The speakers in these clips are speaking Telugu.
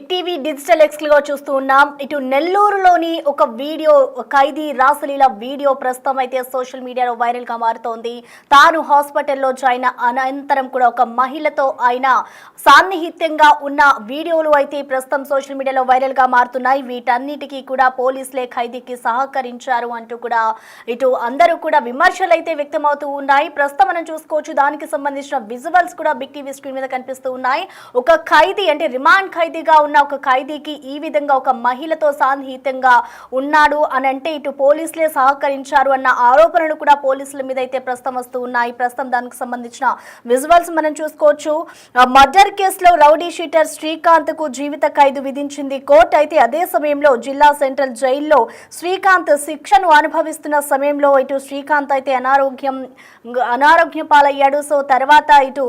బిగ్ టీవీ డిజిటల్ ఎక్స్క్లూజివ్గా చూస్తూ ఉన్నాం. ఇటు నెల్లూరులోని ఒక వీడియో, ఖైదీ రాసలీల వీడియో ప్రస్తుతం అయితే సోషల్ మీడియాలో వైరల్ గా మారుతోంది. తాను హాస్పిటల్లో జాయిన్ అనంతరం కూడా ఒక మహిళతో ఆయన సాన్నిహిత్యంగా ఉన్న వీడియోలు అయితే ప్రస్తుతం సోషల్ మీడియాలో వైరల్ గా మారుతున్నాయి. వీటన్నిటికీ కూడా పోలీసులే ఖైదీకి సహకరించారు అంటూ కూడా ఇటు అందరూ కూడా విమర్శలు అయితే వ్యక్తమవుతూ ఉన్నాయి. ప్రస్తుతం మనం చూసుకోవచ్చు, దానికి సంబంధించిన విజువల్స్ కూడా బిగ్ టీవీ స్క్రీన్ మీద కనిపిస్తూ ఉన్నాయి. ఒక ఖైదీ అంటే రిమాండ్ ఖైదీగా ఉన్న ఒక ఖైదీకి ఈ విధంగా ఒక మహిళతో సాన్నిహిత్యంగా ఉన్నాడు అని అంటే ఇటు పోలీసులే సహకరించారు అన్న ఆరోపణలు కూడా పోలీసుల మీద అయితే ప్రస్తుతం వస్తూ ఉన్నాయి. ప్రస్తుతం దానికి సంబంధించిన విజువల్స్ మనం చూసుకోవచ్చు. మర్డర్ కేసులో రౌడీ షీటర్ శ్రీకాంత్ కు జీవిత ఖైదు విధించింది కోర్టు. అయితే అదే సమయంలో జిల్లా సెంట్రల్ జైల్లో శ్రీకాంత్ శిక్షను అనుభవిస్తున్న సమయంలో ఇటు శ్రీకాంత్ అయితే అనారోగ్యం పాలయ్యాడు. సో తర్వాత ఇటు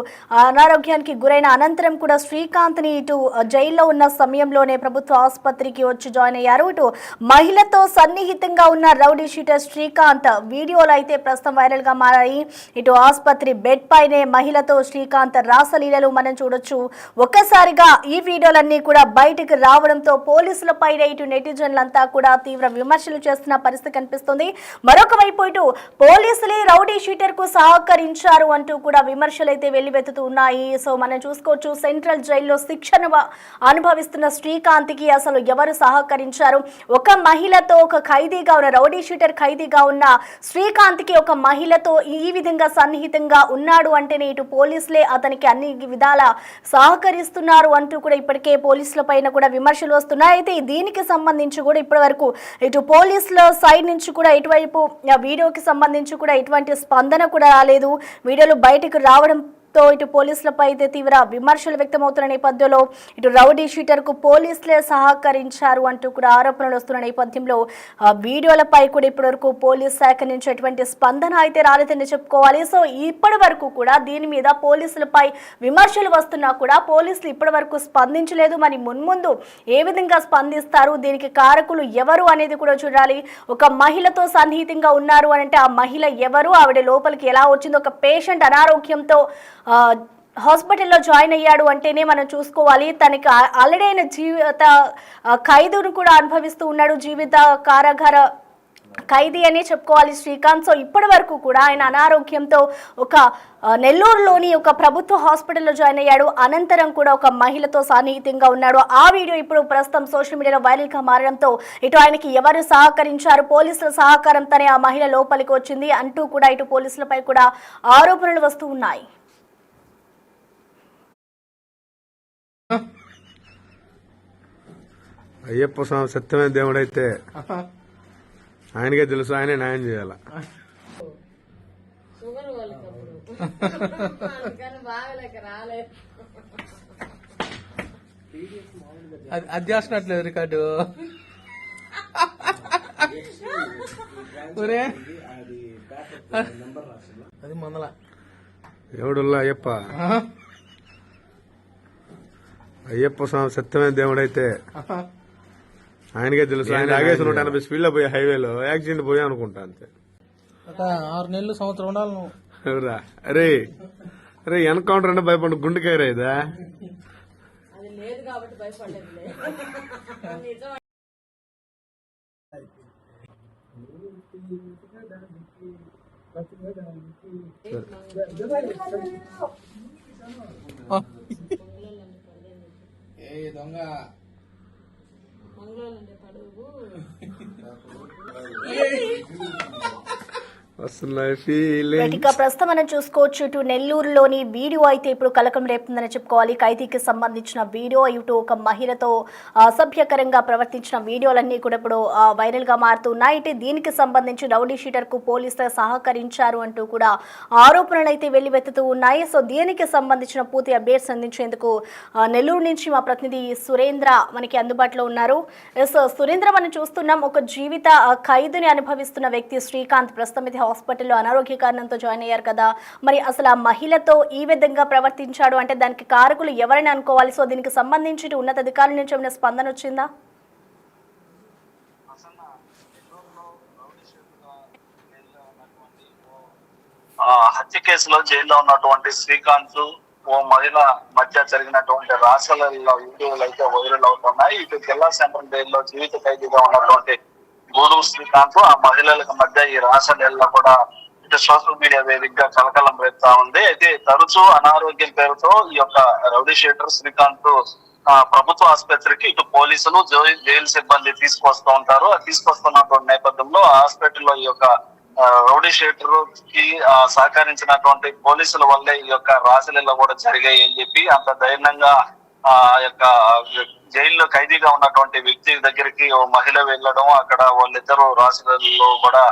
అనారోగ్యానికి గురైన అనంతరం కూడా శ్రీకాంత్ ని ఇటు జైల్లో ఉన్న సమయంలోనే ప్రభుత్వ ఆసుపత్రికి వచ్చి జాయిన్ అయ్యారు. ఇటు మహిళతో సన్నిహితంగా ఉన్న రౌడీ షీటర్ శ్రీకాంత్ వీడియోలు అయితే ప్రస్తుతం వైరల్ గా మారాయి. ఇటు ఆసుపత్రి బెడ్ పైనే మహిళతో శ్రీకాంత్ రాసలీలలు మనం చూడొచ్చు. ఒక్కసారిగా ఈ వీడియోలన్నీ కూడా బయటకు రావడంతో పోలీసుల పైన ఇటు నెటిజన్లంతా కూడా తీవ్ర విమర్శలు చేస్తున్న పరిస్థితి కనిపిస్తుంది. మరొక వైపు ఇటు పోలీసులే రౌడీ షీటర్ కు సహకరించారు అంటూ కూడా విమర్శలు అయితే వెల్లువెత్తుతూ ఉన్నాయి. సో మనం చూసుకోవచ్చు, సెంట్రల్ జైల్లో శిక్షను అనుభవిస్తున్న శ్రీకాంత్ కి అసలు ఎవరు సహకరించారు? ఒక మహిళతో, ఒక ఖైదీగా ఉన్న రౌడీ షీటర్ ఖైదీగా ఉన్న శ్రీకాంత్ కి ఒక మహిళతో ఈ విధంగా సన్నిహితంగా ఉన్నాడు అంటేనే ఇటు పోలీసులే అతనికి అన్ని విధాల సహకరిస్తున్నారు అంటూ కూడా ఇప్పటికే పోలీసుల పైన కూడా విమర్శలు వస్తున్నాయి. అయితే దీనికి సంబంధించి కూడా ఇప్పటి వరకు ఇటు పోలీసుల సైడ్ నుంచి కూడా ఇటువైపు వీడియోకి సంబంధించి కూడా ఎటువంటి స్పందన కూడా రాలేదు. వీడియోలు బయటకు రావడం ఇటు పోలీసులపై అయితే తీవ్ర విమర్శలు వ్యక్తమవుతున్న నేపథ్యంలో ఇటు రౌడీ షీటర్ కు పోలీసులే సహకరించారు అంటూ కూడా ఆరోపణలు వస్తున్న నేపథ్యంలో వీడియోలపై కూడా ఇప్పటి వరకు పోలీస్ శాఖ నుంచి ఎటువంటి స్పందన అయితే రాలేదని చెప్పుకోవాలి. సో ఇప్పటి వరకు కూడా దీని మీద పోలీసులపై విమర్శలు వస్తున్నా కూడా పోలీసులు ఇప్పటి వరకు స్పందించలేదు. మరి మున్ముందు ఏ విధంగా స్పందిస్తారు, దీనికి కారకులు ఎవరు అనేది కూడా చూడాలి. ఒక మహిళతో సన్నిహితంగా ఉన్నారు అని అంటే ఆ మహిళ ఎవరు, ఆవిడ లోపలికి ఎలా వచ్చింది, ఒక పేషెంట్ అనారోగ్యంతో హాస్పిటల్లో జాయిన్ అయ్యాడు అంటేనే మనం చూసుకోవాలి. తనకి ఆల్రెడీ అయిన జీవిత ఖైదును కూడా అనుభవిస్తూ ఉన్నాడు, జీవిత కారాగార ఖైదీ అని చెప్పుకోవాలి శ్రీకాంత్. సో ఇప్పటి వరకు కూడా ఆయన అనారోగ్యంతో ఒక నెల్లూరులోని ఒక ప్రభుత్వ హాస్పిటల్లో జాయిన్ అయ్యాడు. అనంతరం కూడా ఒక మహిళతో సాన్నిహితంగా ఉన్నాడు. ఆ వీడియో ఇప్పుడు ప్రస్తుతం సోషల్ మీడియాలో వైరల్ గా మారడంతో ఇటు ఆయనకి ఎవరు సహకరించారు, పోలీసుల సహకారంతోనే ఆ మహిళ లోపలికి వచ్చింది అంటూ కూడా ఇటు పోలీసులపై కూడా ఆరోపణలు వస్తూ ఉన్నాయి. అయ్యప్ప స్వామి సత్యమైన దేవుడైతే ఆయనకే తెలుసు, ఆయనే న్యాయం చేయాల. అది చేస్తున్నట్లేదు రికార్డు. అది మందల ఎవడుల్లా అయ్యప్ప. అయ్యప్ప స్వామి సత్యమైన దేవుడైతే ఆయనకే తెలుసు. ఆయన ఆగేసి 180 స్పీడ్ లో పోయి హైవేలో యాక్సిడెంట్ పోయా అనుకుంటా, అంతే. 6 నెలలు సంవత్సరం ఉండాలి నువ్వు. ఎవరా అరే అరే ఎన్కౌంటర్ అంటే భయపడు, గుండెకాయ రైదా. ఏ దొంగ ప్రస్తుతం మనం చూసుకోవచ్చు, ఇటు నెల్లూరులోని వీడియో అయితే ఇప్పుడు కలకం రేపుతుందని చెప్పుకోవాలి. ఖైదీకి సంబంధించిన వీడియో, ఇటు ఒక మహిళతో అసభ్యకరంగా ప్రవర్తించిన వీడియోలన్నీ కూడా ఇప్పుడు వైరల్ గా మారుతున్నాయి. అయితే దీనికి సంబంధించి రౌడీ షీటర్ కు పోలీసులు సహకరించారు అంటూ కూడా ఆరోపణలు అయితే వెల్లువెత్తుతూ ఉన్నాయి. సో దీనికి సంబంధించిన పూర్తి అప్డేట్స్ అందించేందుకు నెల్లూరు నుంచి మా ప్రతినిధి సురేంద్ర మనకి అందుబాటులో ఉన్నారు. సో సురేంద్ర, మనం చూస్తున్నాం, ఒక జీవిత ఖైదుని అనుభవిస్తున్న వ్యక్తి శ్రీకాంత్ ప్రస్తుతం హాస్పిటల్లో అనారోగ్య కారణంతో జాయిన్ అయ్యారు కదా. మరి అసలు ఆ మహిళతో ఈ విధంగా ప్రవర్తించాడు అంటే దానికి కారకులు ఎవరైనా అనుకోవాలి. సో దీనికి సంబంధించి ఉన్నతాధికారుల నుంచి ఏమైనా స్పందన వచ్చిందా? హత్య కేసులో జైల్లో ఉన్నటువంటి శ్రీకాంత్ ఓ మహిళ మధ్య జరిగినటువంటి రాసలీల వీడియోలు అయితే వైరల్ అవుతున్నాయి. ఇటు జిల్లా సెంట్రల్ జైల్లో జీవిత ఖైదీగా ఉన్నటువంటి గూడూరు శ్రీకాంత్ ఆ మహిళలకు మధ్య ఈ రాసలీలలో కూడా ఇటు సోషల్ మీడియా వేదికగా కలకలం రేపుతా ఉంది. అయితే తరచూ అనారోగ్యం పేరుతో ఈ యొక్క రౌడీ షీటర్ శ్రీకాంత్ ప్రభుత్వ ఆసుపత్రికి ఇటు పోలీసులు జైలు సిబ్బంది తీసుకొస్తూ ఉంటారు. తీసుకొస్తున్నటువంటి నేపథ్యంలో హాస్పిటల్లో ఈ యొక్క రౌడీ షీటర్ కి సహకరించినటువంటి పోలీసుల వల్లే ఈ యొక్క రాసలీల కూడా జరిగాయి అని చెప్పి అంత ధైర్యంగా ఆ యొక్క జైల్లో ఖైదీగా ఉన్నటువంటి వ్యక్తి దగ్గరికి ఓ మహిళ వెళ్ళడం, అక్కడ వాళ్ళిద్దరూ రాసలీలలో కూడా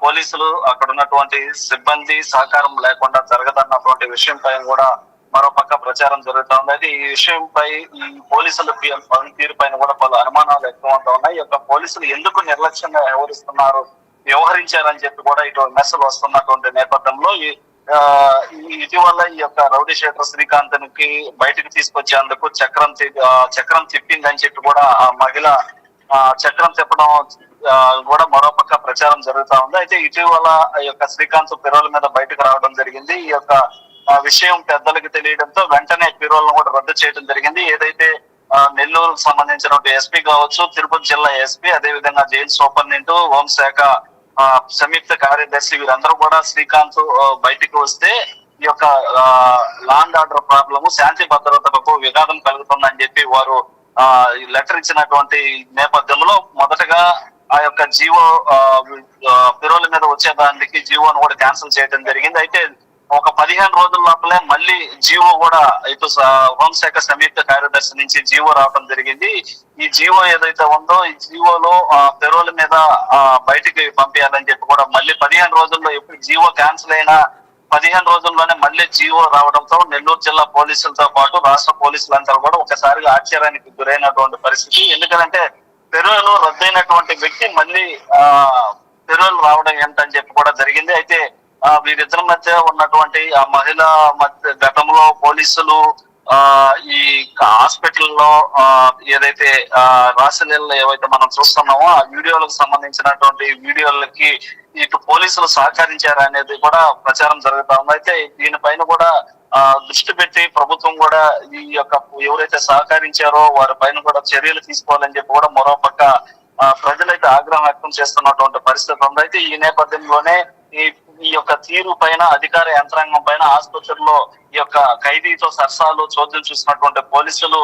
పోలీసులు అక్కడ ఉన్నటువంటి సిబ్బంది సహకారం లేకుండా జరగదన్నటువంటి విషయం పైన కూడా మరోపక్క ప్రచారం జరుగుతోంది. అయితే ఈ విషయంపై ఈ పోలీసుల పనితీరు పైన కూడా పలు అనుమానాలు ఎక్కువ అవుతా ఉన్నాయి. ఈ యొక్క పోలీసులు ఎందుకు నిర్లక్ష్యంగా వ్యవహరించారని చెప్పి కూడా ఇటు విమర్శలు వస్తున్నటువంటి నేపథ్యంలో ఇటీవల ఈ యొక్క రౌడీ షీటర్ శ్రీకాంత్ కి బయటకు తీసుకొచ్చేందుకు చక్రం తిప్పిందని చెప్పి కూడా ఆ మహిళ చక్రం తిప్పడం కూడా మరోపక్క ప్రచారం జరుగుతా ఉంది. అయితే ఇటీవల ఈ యొక్క శ్రీకాంత్ పిరోల మీద బయటకు రావడం జరిగింది. ఈ యొక్క విషయం పెద్దలకు తెలియడంతో వెంటనే పిరోలను కూడా రద్దు చేయడం జరిగింది. ఏదైతే నెల్లూరుకు సంబంధించిన ఎస్పీ కావచ్చు, తిరుపతి జిల్లా ఎస్పీ, అదే విధంగా జైలు సూపరింటెండెంట్, హోంశాఖ సంయుక్త కార్యదర్శి వీరందరూ కూడా శ్రీకాంత్ బయటికి వస్తే ఈ యొక్క లా అండ్ ఆర్డర్ ప్రాబ్లము, శాంతి భద్రతలకు విఘాతం కలుగుతుందని చెప్పి వారు లెటర్ ఇచ్చినటువంటి నేపథ్యంలో మొదటగా ఆ యొక్క జీవో పిరోల మీద వచ్చేదానికి జీవోను కూడా క్యాన్సిల్ చేయడం జరిగింది. అయితే ఒక 15 రోజుల లోపలే మళ్ళీ జీవో కూడా ఇటు హోంశాఖ సంయుక్త కార్యదర్శి నుంచి జీవో రావడం జరిగింది. ఈ జీవో ఏదైతే ఉందో ఈ జీవోలో పెరోల మీద బయటికి పంపించాలని చెప్పి కూడా మళ్ళీ 15 రోజుల్లో ఎప్పుడు జీవో క్యాన్సిల్ అయినా 15 రోజుల్లోనే మళ్ళీ జీవో రావడంతో నెల్లూరు జిల్లా పోలీసులతో పాటు రాష్ట్ర పోలీసులంతా కూడా ఒకసారిగా ఆశ్చర్యానికి గురైనటువంటి పరిస్థితి. ఎందుకంటే పెరోలు రద్దయినటువంటి వ్యక్తి మళ్ళీ పెరోలు రావడం ఏంటని చెప్పి కూడా జరిగింది. అయితే వీరిద్దరి మధ్య ఉన్నటువంటి ఆ మహిళ మధ్య గతంలో పోలీసులు ఈ హాస్పిటల్లో ఏదైతే రాసలీలలో ఏవైతే మనం చూస్తున్నామో ఆ వీడియోలకు సంబంధించినటువంటి వీడియోలకి ఇటు పోలీసులు సహకరించారు అనేది కూడా ప్రచారం జరుగుతా ఉంది. అయితే దీనిపైన కూడా దృష్టి పెట్టి ప్రభుత్వం కూడా ఈ యొక్క ఎవరైతే సహకరించారో వారి పైన కూడా చర్యలు తీసుకోవాలని చెప్పి కూడా మరోపక్క ప్రజలైతే ఆగ్రహం వ్యక్తం చేస్తున్నటువంటి పరిస్థితి ఉంది. అయితే ఈ నేపథ్యంలోనే ఈ యొక్క తీరు పైన అధికార యంత్రాంగం పైన ఆసుపత్రిలో ఈ యొక్క ఖైదీతో సరసాలు చోద్యం చూసినటువంటి పోలీసులు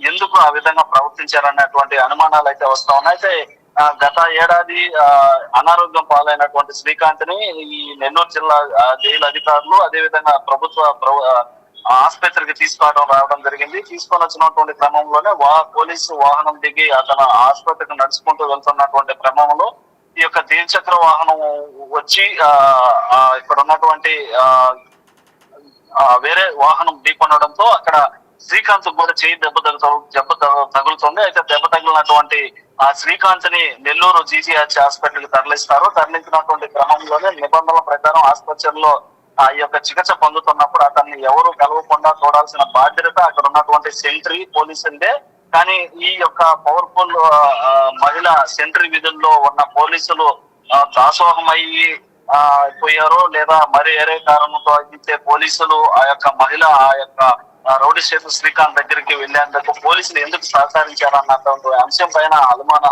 ఎందుకు ఆ విధంగా ప్రవర్తించారన్నటువంటి అనుమానాలు అయితే వస్తా ఉన్నాయి. అయితే గత ఏడాది అనారోగ్యం పాలైనటువంటి శ్రీకాంత్ ని ఈ నెల్లూరు జిల్లా జైలు అధికారులు అదే విధంగా ప్రభుత్వ ఆసుపత్రికి రావడం జరిగింది. తీసుకొని వచ్చినటువంటి క్రమంలోనే పోలీసు వాహనం దిగి అతను ఆసుపత్రికి నడుచుకుంటూ వెళ్తున్నటువంటి క్రమంలో ఈ యొక్క ద్విచక్ర వాహనం వచ్చి ఇక్కడ ఉన్నటువంటి వేరే వాహనం ఢీకొనడంతో అక్కడ శ్రీకాంత్ కూడా చేయి దెబ్బ తగులుతుంది. అయితే దెబ్బ తగిలినటువంటి ఆ శ్రీకాంత్ ని నెల్లూరు జీజీహెచ్ హాస్పిటల్ కి తరలించినటువంటి క్రమంలోనే నిబంధనల ప్రకారం ఆసుపత్రిలో ఈ యొక్క చికిత్స పొందుతున్నప్పుడు అతన్ని ఎవరు కలవకుండా చూడాల్సిన బాధ్యత అక్కడ ఉన్నటువంటి సెంట్రీ పోలీసులదే. కానీ ఈ యొక్క పవర్ఫుల్ మహిళ సెంట్రీ విధుల్లో ఉన్న పోలీసులు దాసోహం అయ్యి పోయారో లేదా మరి వేరే కారణంతో అయితే పోలీసులు ఆ యొక్క మహిళ ఆ యొక్క రౌడీ షీటర్ శ్రీకాంత్ దగ్గరికి వెళ్లేందుకు పోలీసులు ఎందుకు సహకరించారన్నటువంటి అంశం పైన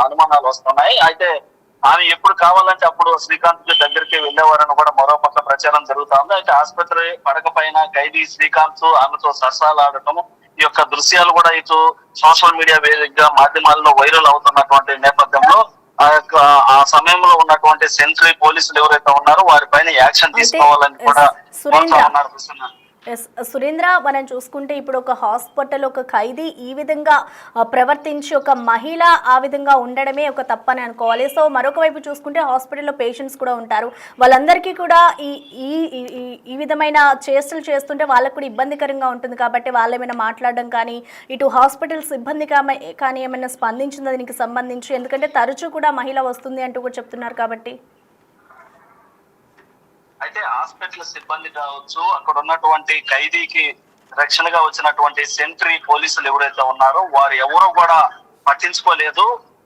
అనుమానాలు వస్తున్నాయి. అయితే ఆమె ఎప్పుడు కావాలంటే అప్పుడు శ్రీకాంత్ దగ్గరికి వెళ్లేవారని కూడా మరోపక్క ప్రచారం జరుగుతా ఉంది. అయితే ఆసుపత్రి పడక పైన ఖైదీ శ్రీకాంత్ ఆమెతో సరసాలు ఆడటం ఈ యొక్క దృశ్యాలు కూడా ఇటు సోషల్ మీడియా వేదికగా మాధ్యమాల్లో వైరల్ అవుతున్నటువంటి నేపథ్యంలో ఆ సమయంలో ఉన్నటువంటి సెంట్రీ పోలీసులు ఎవరైతే ఉన్నారో వారిపైన యాక్షన్ తీసుకోవాలని కూడా ఉన్నారు. సురేంద్ర, మనం చూసుకుంటే ఇప్పుడు ఒక హాస్పిటల్ ఒక ఖైదీ ఈ విధంగా ప్రవర్తించి ఒక మహిళ ఆ విధంగా ఉండడమే ఒక తప్పని అనుకోవాలి. సో మరొక వైపు చూసుకుంటే హాస్పిటల్లో పేషెంట్స్ కూడా ఉంటారు. వాళ్ళందరికీ కూడా ఈ విధమైన చేష్టలు చేస్తుంటే వాళ్ళకు కూడా ఇబ్బందికరంగా ఉంటుంది. కాబట్టి వాళ్ళు ఏమైనా మాట్లాడడం కానీ ఇటు హాస్పిటల్ సిబ్బంది కానీ ఏమైనా స్పందించిందో దీనికి సంబంధించి, ఎందుకంటే తరచూ కూడా మహిళ వస్తుంది అంటూ కూడా చెప్తున్నారు కాబట్టి. అయితే హాస్పిటల్ సిబ్బంది కావచ్చు, అక్కడ ఉన్నటువంటి ఖైదీకి రక్షణగా వచ్చినటువంటి సెంట్రీ పోలీసులు ఎవరైతే ఉన్నారో వారు ఎవరు కూడా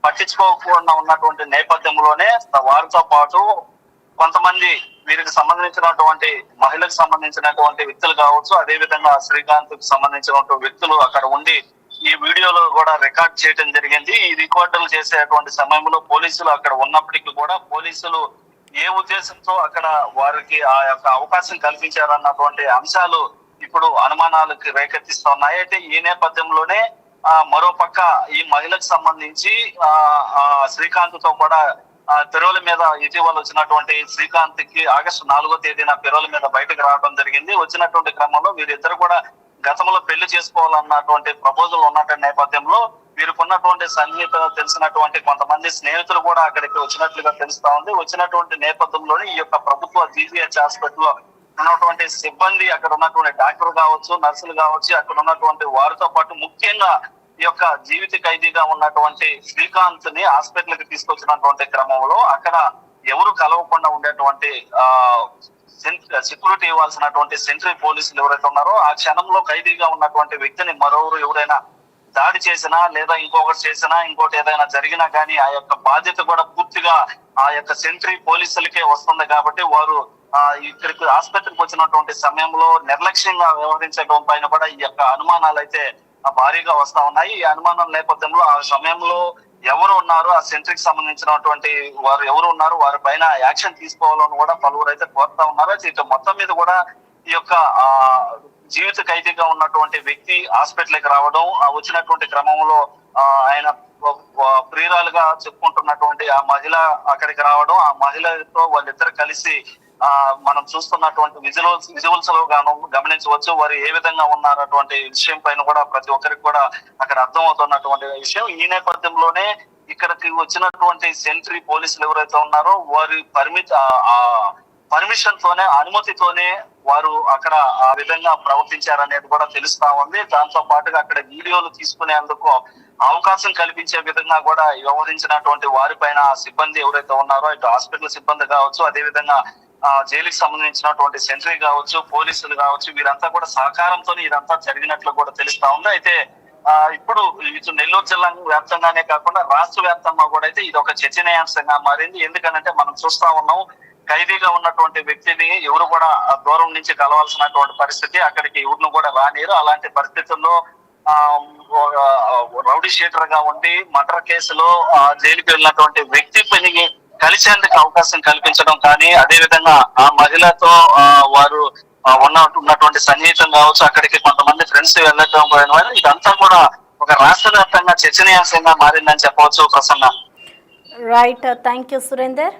పట్టించుకోకుండా ఉన్నటువంటి నేపథ్యంలోనే వారితో పాటు కొంతమంది వీరికి సంబంధించినటువంటి మహిళకు సంబంధించినటువంటి వ్యక్తులు కావచ్చు, అదే విధంగా శ్రీకాంత్ కు సంబంధించినటువంటి వ్యక్తులు అక్కడ ఉండి ఈ వీడియోలో కూడా రికార్డ్ చేయడం జరిగింది. ఈ రికార్డులు చేసేటువంటి సమయంలో పోలీసులు అక్కడ ఉన్నప్పటికీ కూడా పోలీసులు ఏ ఉద్దేశంతో అక్కడ వారికి ఆ యొక్క అవకాశం కల్పించారన్నటువంటి అంశాలు ఇప్పుడు అనుమానాలకు రేకెత్తిస్తున్నాయి. అయితే ఈ నేపథ్యంలోనే మరో పక్క ఈ మహిళకు సంబంధించి శ్రీకాంత్ తో కూడా పెరోల మీద ఇటీవల వచ్చినటువంటి శ్రీకాంత్ కి ఆగస్టు 4వ తేదీన పెరోల మీద బయటకు రావడం జరిగింది. వచ్చినటువంటి క్రమంలో వీరిద్దరు కూడా గతంలో పెళ్లి చేసుకోవాలన్నటువంటి ప్రపోజల్ ఉన్నటువంటి నేపథ్యంలో వీరికి ఉన్నటువంటి సన్నిహిత తెలిసినటువంటి కొంతమంది స్నేహితులు కూడా అక్కడికి వచ్చినట్లుగా తెలుస్తా ఉంది. వచ్చినటువంటి నేపథ్యంలోనే ఈ యొక్క ప్రభుత్వ జీజీహెచ్ హాస్పిటల్లో ఉన్నటువంటి సిబ్బంది, అక్కడ ఉన్నటువంటి డాక్టర్ కావచ్చు, నర్సులు కావచ్చు, అక్కడ ఉన్నటువంటి వారితో పాటు ముఖ్యంగా ఈ యొక్క జీవిత ఖైదీగా ఉన్నటువంటి శ్రీకాంత్ ని హాస్పిటల్ కి తీసుకొచ్చినటువంటి క్రమంలో అక్కడ ఎవరు కలవకుండా ఉండేటువంటి సెక్యూరిటీ ఇవ్వాల్సినటువంటి సెంట్రీ పోలీసులు ఎవరైతే ఉన్నారో ఆ క్షణంలో ఖైదీగా ఉన్నటువంటి వ్యక్తిని మరొకరు ఎవరైనా దాడి చేసినా లేదా ఇంకొకటి చేసినా ఇంకోటి ఏదైనా జరిగినా కానీ ఆ యొక్క బాధ్యత కూడా పూర్తిగా ఆ యొక్క సెంట్రీ పోలీసులకే వస్తుంది. కాబట్టి వారు ఇక్కడికి ఆసుపత్రికి వచ్చినటువంటి సమయంలో నిర్లక్ష్యంగా వ్యవహరించడం పైన కూడా ఈ యొక్క అనుమానాలు అయితే భారీగా వస్తా ఉన్నాయి. ఈ అనుమానం నేపథ్యంలో ఆ సమయంలో ఎవరు ఉన్నారు, ఆ సెంట్రీకి సంబంధించినటువంటి వారు ఎవరు ఉన్నారు, వారి పైన యాక్షన్ తీసుకోవాలని కూడా పలువురు అయితే కోరుతా ఉన్నారు. ఇక మొత్తం మీద కూడా ఈ యొక్క జీవిత ఖైదీగా ఉన్నటువంటి వ్యక్తి హాస్పిటల్కి రావడం, వచ్చినటువంటి క్రమంలో ఆయన ప్రియురాలుగా చెప్పుకుంటున్నటువంటి ఆ మహిళ అక్కడికి రావడం, ఆ మహిళతో వాళ్ళిద్దరు కలిసి మనం చూస్తున్నటువంటి విజువల్స్ లో గమనించవచ్చు వారు ఏ విధంగా ఉన్నారటువంటి విషయం పైన కూడా ప్రతి ఒక్కరికి కూడా అక్కడ అర్థం అవుతున్నటువంటి విషయం. ఈ నేపథ్యంలోనే ఇక్కడికి వచ్చినటువంటి సెంట్రీ పోలీసులు ఎవరైతే ఉన్నారో వారి పర్మిషన్ తోనే, అనుమతితోనే వారు అక్కడ ఆ విధంగా ప్రవర్తించారనేది కూడా తెలుస్తా ఉంది. దాంతో పాటుగా అక్కడ వీడియోలు తీసుకునేందుకు అవకాశం కల్పించే విధంగా కూడా వ్యవహరించినటువంటి వారిపైన సిబ్బంది ఎవరైతే ఉన్నారో, ఇటు హాస్పిటల్ సిబ్బంది కావచ్చు, అదే విధంగా జైలుకి సంబంధించినటువంటి సెంట్రీ కావచ్చు, పోలీసులు కావచ్చు, వీరంతా కూడా సహకారంతో ఇదంతా జరిగినట్లు కూడా తెలుస్తా ఉంది. అయితే ఇప్పుడు ఇటు నెల్లూరు జిల్లా వ్యాప్తంగానే కాకుండా రాష్ట్ర వ్యాప్తంగా కూడా అయితే ఇది ఒక చర్చనీయాంశంగా మారింది. ఎందుకంటే మనం చూస్తా ఉన్నాం, ఖైదీగా ఉన్నటువంటి వ్యక్తిని ఎవరు కూడా దూరం నుంచి కలవాల్సినటువంటి పరిస్థితి, అక్కడికి ఎవరిని కూడా రానిరు. అలాంటి పరిస్థితుల్లో రౌడీ షీటర్ గా ఉండి మర్డర్ కేసులో జైలుకి వెళ్ళినటువంటి వ్యక్తి పనికి కలిసేందుకు అవకాశం కల్పించడం కానీ, అదే విధంగా ఆ మహిళతో వారు ఉన్నటువంటి సన్నిహితం కావచ్చు, అక్కడికి కొంతమంది ఫ్రెండ్స్ వెళ్ళటం, ఇదంతా కూడా ఒక రాష్ట్ర వ్యాప్తంగా చర్చనీయాంశంగా మారిందని చెప్పవచ్చు. Prasanna. Right, thank you Surender.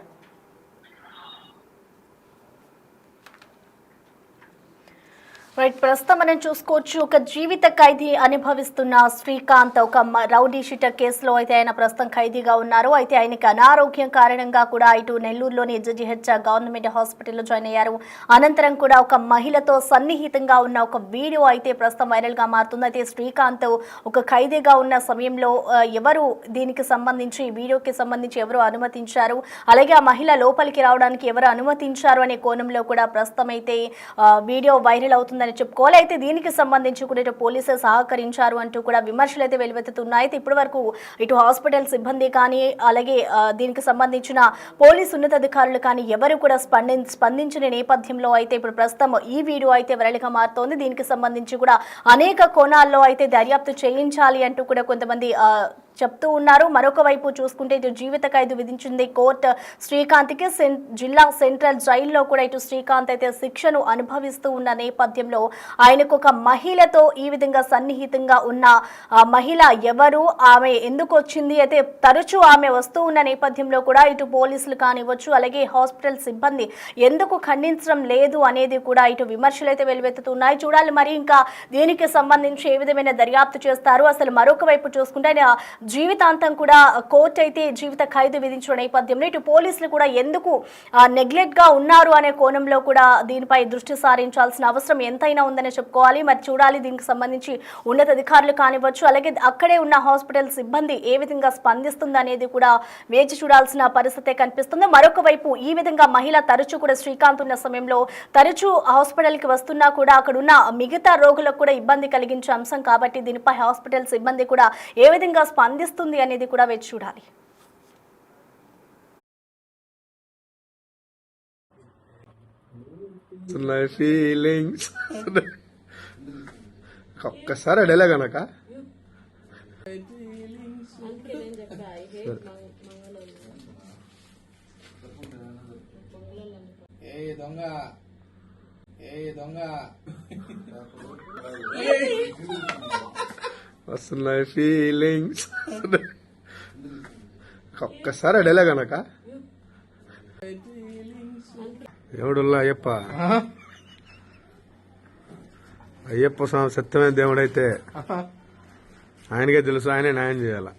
Right, ప్రస్తుతం మనం చూసుకోవచ్చు ఒక జీవిత ఖైదీ అనుభవిస్తున్న శ్రీకాంత్ ఒక రౌడీ షీటర్ కేసులో అయితే ఆయన ప్రస్తుతం ఖైదీగా ఉన్నారు. అయితే ఆయనకి అనారోగ్యం కారణంగా కూడా ఇటు నెల్లూరులోని జీజీహెచ్ గవర్నమెంట్ హాస్పిటల్లో జాయిన్ అయ్యారు. అనంతరం కూడా ఒక మహిళతో సన్నిహితంగా ఉన్న ఒక వీడియో అయితే ప్రస్తుతం వైరల్గా మారుతుంది. అయితే శ్రీకాంత్ ఒక ఖైదీగా ఉన్న సమయంలో ఎవరు దీనికి సంబంధించి, ఈ వీడియోకి సంబంధించి ఎవరు అనుమతించారు, అలాగే ఆ మహిళ లోపలికి రావడానికి ఎవరు అనుమతించారు అనే కోణంలో కూడా ప్రస్తుతం అయితే వీడియో వైరల్ అవుతుందని చెప్పుకోవాలి. అయితే దీనికి సంబంధించి కూడా పోలీసులు సహకరించారు అంటూ కూడా విమర్శలు అయితే వెలువెత్తుతున్నాయి. అయితే ఇప్పటి వరకు ఇటు హాస్పిటల్ సిబ్బంది కానీ, అలాగే దీనికి సంబంధించిన పోలీసు ఉన్నతాధికారులు కానీ ఎవరు కూడా స్పందించిన నేపథ్యంలో అయితే ఇప్పుడు ప్రస్తుతం ఈ వీడియో అయితే వైరల్గా మారుతోంది. దీనికి సంబంధించి కూడా అనేక కోణాల్లో అయితే దర్యాప్తు చేయించాలి అంటూ కూడా కొంతమంది చెప్తూ ఉన్నారు. మరొక వైపు చూసుకుంటే ఇటు జీవిత ఖైదు విధించింది కోర్టు శ్రీకాంత్కి. జిల్లా సెంట్రల్ జైల్లో కూడా ఇటు శ్రీకాంత్ అయితే శిక్షను అనుభవిస్తూ ఉన్న నేపథ్యంలో ఆయనకు ఒక మహిళతో ఈ విధంగా సన్నిహితంగా ఉన్న మహిళ ఎవరు, ఆమె ఎందుకు వచ్చింది, అయితే తరచూ ఆమె వస్తూ ఉన్న నేపథ్యంలో కూడా ఇటు పోలీసులు కానివ్వచ్చు, అలాగే హాస్పిటల్ సిబ్బంది ఎందుకు ఖండించడం లేదు అనేది కూడా ఇటు విమర్శలు అయితే వెలువెత్తుతున్నాయి. చూడాలి మరి ఇంకా దీనికి సంబంధించి ఏ విధమైన దర్యాప్తు చేస్తారు. అసలు మరొక వైపు చూసుకుంటే జీవితాంతం కూడా కోర్టు అయితే జీవిత ఖైదు విధించిన నేపథ్యంలో ఇటు పోలీసులు కూడా ఎందుకు నెగ్లెక్ట్ గా ఉన్నారు అనే కోణంలో కూడా దీనిపై దృష్టి సారించాల్సిన అవసరం ఎంతైనా ఉందని చెప్పుకోవాలి. మరి చూడాలి దీనికి సంబంధించి ఉన్నతాధికారులు కానివ్వచ్చు, అలాగే అక్కడే ఉన్న హాస్పిటల్ సిబ్బంది ఏ విధంగా స్పందిస్తుంది అనేది కూడా వేచి చూడాల్సిన పరిస్థితే కనిపిస్తుంది. మరొక వైపు ఈ విధంగా మహిళ తరచూ కూడా శ్రీకాంత్ ఉన్న సమయంలో తరచూ హాస్పిటల్కి వస్తున్నా కూడా అక్కడున్న మిగతా రోగులకు కూడా ఇబ్బంది కలిగించే అంశం కాబట్టి దీనిపై హాస్పిటల్ సిబ్బంది కూడా ఏ విధంగా స్పందిస్తుంది అనేది కూడా వేచి చూడాలి. వస్తున్నాయి ఫీలింగ్స్. ఒక్కసారి అడేలే గనక ఏ దొంగ వస్తున్నాయి ఫీలింగ్స్. ఒక్కసారి అడేలే గనక ఎవడుల్లా అయ్యప్ప. అయ్యప్ప స్వామి సత్యమైన దేవుడైతే ఆయనకే తెలుసు, ఆయనే న్యాయం చేయాల.